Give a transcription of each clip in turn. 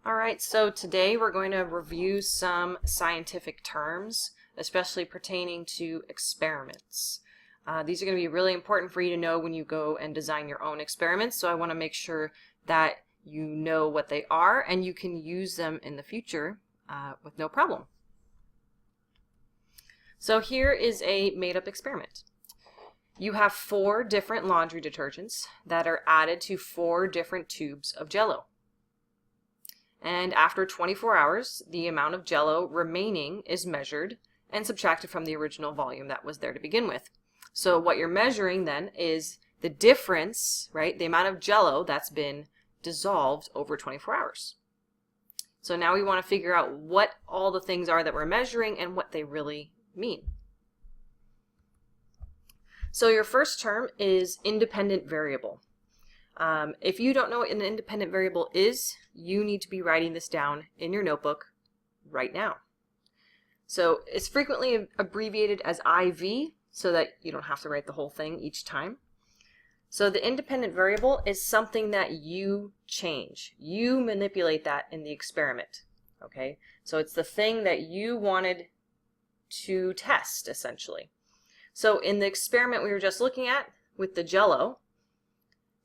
All right, so today we're going to review some scientific terms, especially pertaining to experiments. These are going to be really important for you to know when you go and design your own experiments, so I want to make sure that you know what they are and you can use them in the future with no problem. So here is a made-up experiment. You have 4 different laundry detergents that are added to 4 different tubes of Jell-O. And after 24 hours, the amount of Jell-O remaining is measured and subtracted from the original volume that was there to begin with. So what you're measuring then is the difference, right? The amount of Jell-O that's been dissolved over 24 hours. So now we want to figure out what all the things are that we're measuring and what they really mean. So your first term is independent variable. If you don't know what an independent variable is, you need to be writing this down in your notebook right now. So it's frequently abbreviated as IV so that you don't have to write the whole thing each time. So the independent variable is something that you change. You manipulate that in the experiment. Okay? So it's the thing that you wanted to test, essentially. So in the experiment we were just looking at with the Jell-O,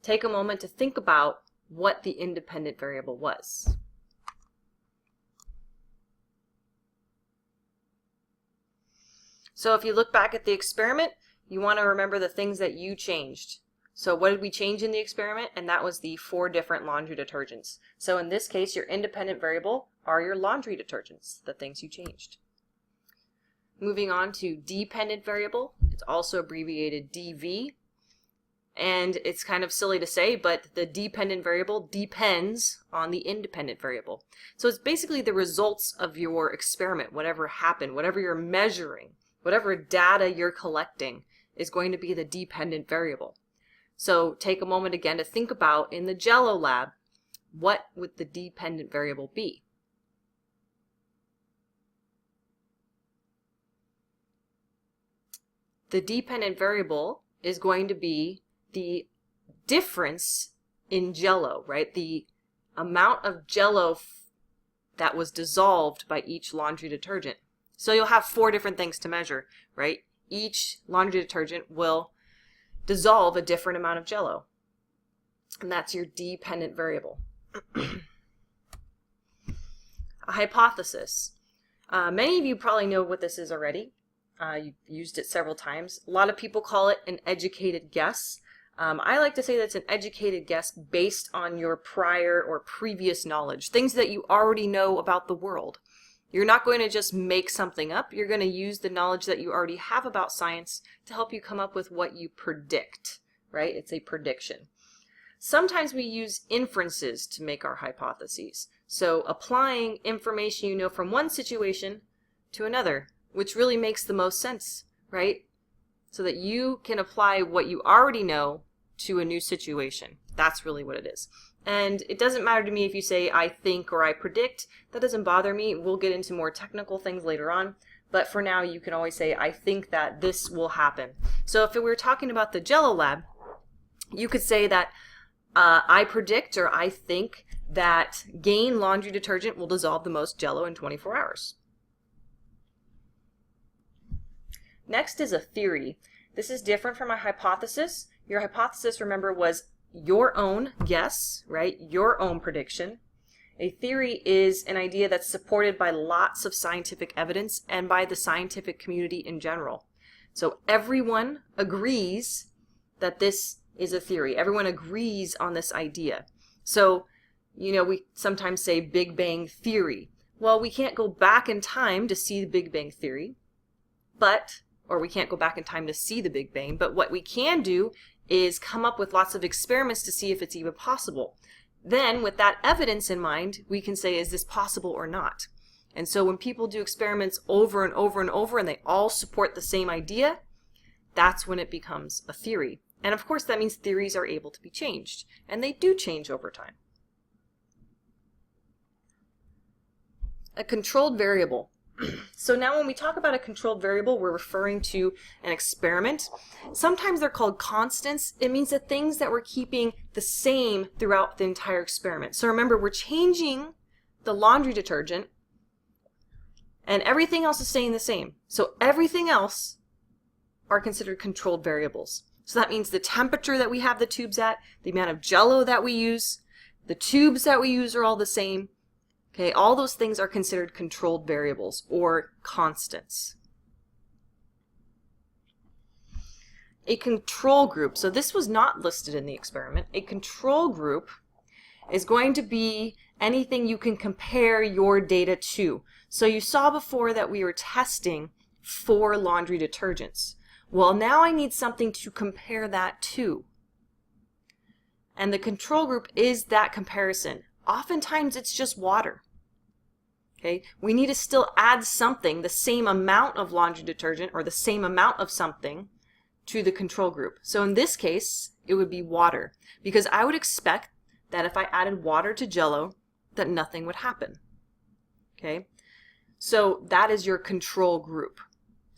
take a moment to think about what the independent variable was. So if you look back at the experiment, you want to remember the things that you changed. So what did we change in the experiment? And that was the 4 different laundry detergents. So in this case, your independent variable are your laundry detergents, the things you changed. Moving on to dependent variable, it's also abbreviated DV. And it's kind of silly to say, but the dependent variable depends on the independent variable. So it's basically the results of your experiment, whatever happened, whatever you're measuring, whatever data you're collecting is going to be the dependent variable. So take a moment again to think about, in the Jell-O lab, what would the dependent variable be? The dependent variable is going to be the difference in Jell-O, right? The amount of Jell-O that was dissolved by each laundry detergent. So you'll have 4 different things to measure, right? Each laundry detergent will dissolve a different amount of Jell-O. And that's your dependent variable. A hypothesis. Many of you probably know what this is already. You've used it several times. A lot of people call it an educated guess. I like to say that's an educated guess based on your prior or previous knowledge, things that you already know about the world. You're not going to just make something up. You're going to use the knowledge that you already have about science to help you come up with what you predict, right? It's a prediction. Sometimes we use inferences to make our hypotheses. So applying information you know from one situation to another, which really makes the most sense, right? So that you can apply what you already know to a new situation. That's really what it is. And it doesn't matter to me if you say I think or I predict. That doesn't bother me. We'll get into more technical things later on. But for now, you can always say I think that this will happen. So if we were talking about the Jell-O lab, you could say that I predict or I think that Gain laundry detergent will dissolve the most Jell-O in 24 hours. Next is a theory. This is different from a hypothesis. Your hypothesis, remember, was your own guess, right? Your own prediction. A theory is an idea that's supported by lots of scientific evidence and by the scientific community in general. So everyone agrees that this is a theory. Everyone agrees on this idea. So, you know, we sometimes say Big Bang Theory. Well, we can't go back in time to see the Big Bang Theory, or we can't go back in time to see the Big Bang, but what we can do is come up with lots of experiments to see if it's even possible. Then, with that evidence in mind, we can say, is this possible or not? And so when people do experiments over and over and over and they all support the same idea, that's when it becomes a theory. And of course that means theories are able to be changed, and they do change over time. A controlled variable. So now when we talk about a controlled variable, we're referring to an experiment. Sometimes they're called constants. It means the things that we're keeping the same throughout the entire experiment. So remember, we're changing the laundry detergent, and everything else is staying the same. So everything else are considered controlled variables. So that means the temperature that we have the tubes at, the amount of Jell-O that we use, the tubes that we use are all the same. Okay, all those things are considered controlled variables or constants. A control group, so this was not listed in the experiment. A control group is going to be anything you can compare your data to. So you saw before that we were testing 4 laundry detergents. Well, now I need something to compare that to. And the control group is that comparison. Oftentimes it's just water. Okay, we need to still add something, the same amount of laundry detergent or the same amount of something to the control group. So in this case, it would be water, because I would expect that if I added water to Jell-O, that nothing would happen. Okay, so that is your control group.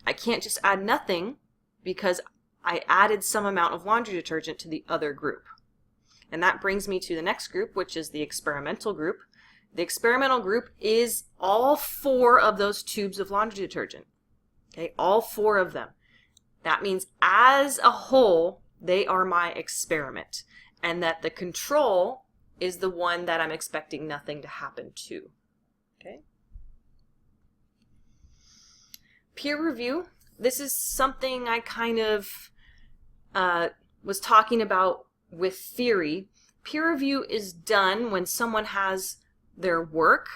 I can't just add nothing because I added some amount of laundry detergent to the other group. And that brings me to the next group, which is the experimental group. The experimental group is all 4 of those tubes of laundry detergent. Okay, all 4 of them. That means as a whole, they are my experiment, and that the control is the one that I'm expecting nothing to happen to. Okay. Peer review. This is something I kind of was talking about with theory. Peer review is done when someone has their work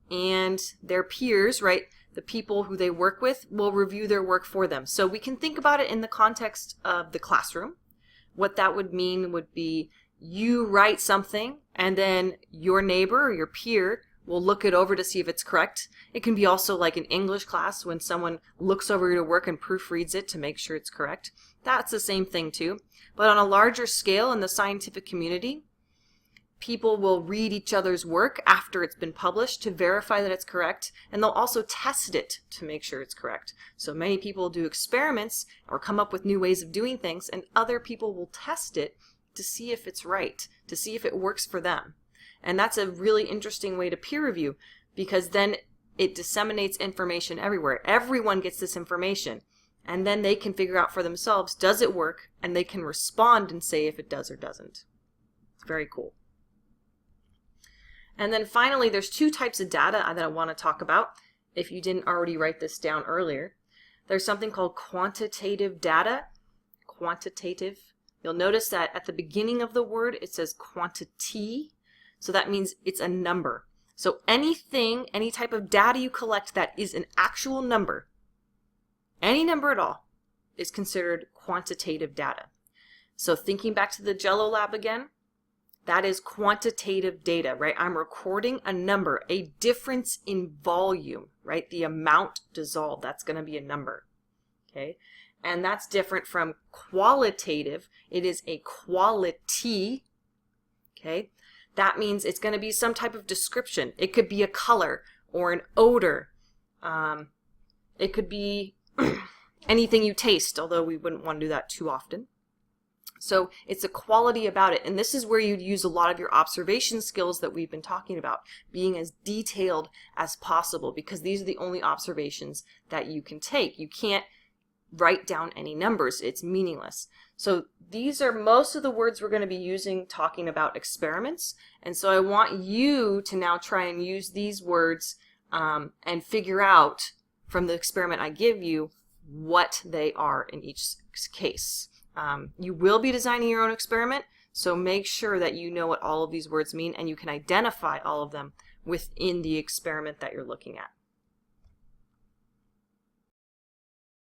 and their peers, right, the people who they work with, will review their work for them. So we can think about it in the context of the classroom. What that would mean would be you write something and then your neighbor or your peer will look it over to see if it's correct. It can be also like in English class when someone looks over your work and proofreads it to make sure it's correct. That's the same thing too. But on a larger scale in the scientific community, people will read each other's work after it's been published to verify that it's correct, and they'll also test it to make sure it's correct. So many people do experiments or come up with new ways of doing things, and other people will test it to see if it's right, to see if it works for them. And that's a really interesting way to peer review, because then it disseminates information everywhere. Everyone gets this information, and then they can figure out for themselves, does it work? And they can respond and say if it does or doesn't. It's very cool. And then finally, there's 2 types of data that I want to talk about, if you didn't already write this down earlier. There's something called quantitative data. Quantitative. You'll notice that at the beginning of the word, it says quantity. So that means it's a number. So anything, any type of data you collect that is an actual number, any number at all, is considered quantitative data. So thinking back to the Jell-O lab again, that is quantitative data, right? I'm recording a number, a difference in volume, right? The amount dissolved, that's going to be a number, okay? And that's different from qualitative. It is a quality, okay? That means it's going to be some type of description. It could be a color or an odor. It could be anything you taste, although we wouldn't want to do that too often. So it's a quality about it, and this is where you'd use a lot of your observation skills that we've been talking about, being as detailed as possible, because these are the only observations that you can take. You can't write down any numbers. It's meaningless. So these are most of the words we're going to be using talking about experiments, and so I want you to now try and use these words and figure out from the experiment I give you what they are in each case. You will be designing your own experiment, so make sure that you know what all of these words mean and you can identify all of them within the experiment that you're looking at.